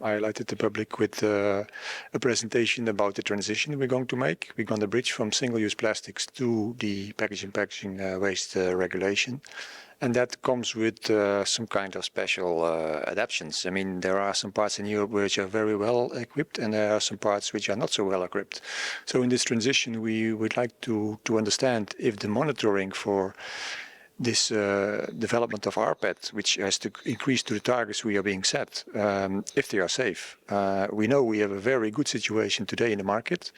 I highlighted the public with a presentation about the transition we're going to make. We're going to bridge from single-use plastics to the packaging waste regulation. And that comes with some kind of special adaptations. I mean, there are some parts in Europe which are very well equipped, and there are some parts which are not so well equipped. So in this transition, we would like to understand if the monitoring for this development of RPET, which has to increase to the targets we are being set, if they are safe. We know we have a very good situation today in the market,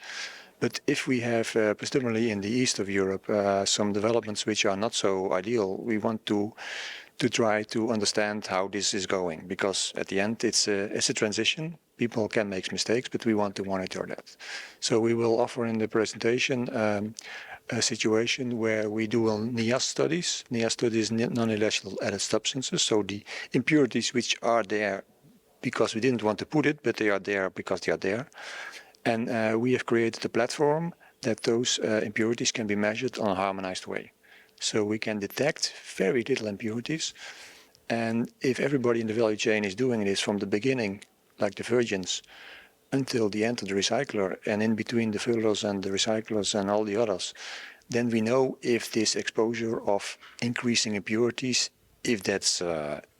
but if we have, particularly in the east of Europe, some developments which are not so ideal, we want to try to understand how this is going, because at the end it's a transition. People can make mistakes, but we want to monitor that. So we will offer in the presentation a situation where we do NIAS studies. NIAS studies, non-electrical added substances, so the impurities which are there because we didn't want to put it, but they are there because they are there. And we have created a platform that those impurities can be measured on a harmonized way. So we can detect very little impurities. And if everybody in the value chain is doing this from the beginning, like the virgins, until the end of the recycler, and in between the fillers and the recyclers and all the others, then we know if this exposure of increasing impurities, if that's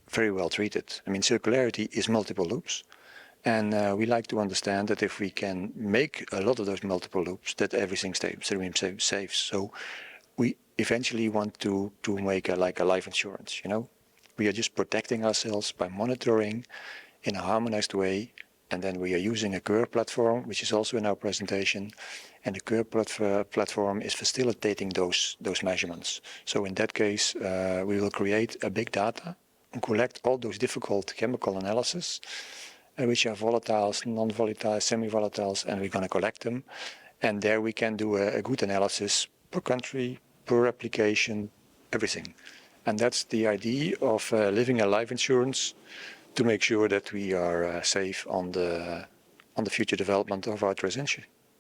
very well treated. I mean, circularity is multiple loops. And we like to understand that if we can make a lot of those multiple loops, that everything remains safe. So we eventually want to make like a life insurance, you know. We are just protecting ourselves by monitoring in a harmonized way. And then we are using a curve platform, which is also in our presentation. And the curve platform is facilitating those measurements. So in that case, we will create a big data and collect all those difficult chemical analysis, which are volatiles, non-volatiles, semi-volatiles, and we're going to collect them. And there we can do a good analysis per country, per application, everything. And that's the idea of living a life insurance, to make sure that we are safe on the future development of our transition.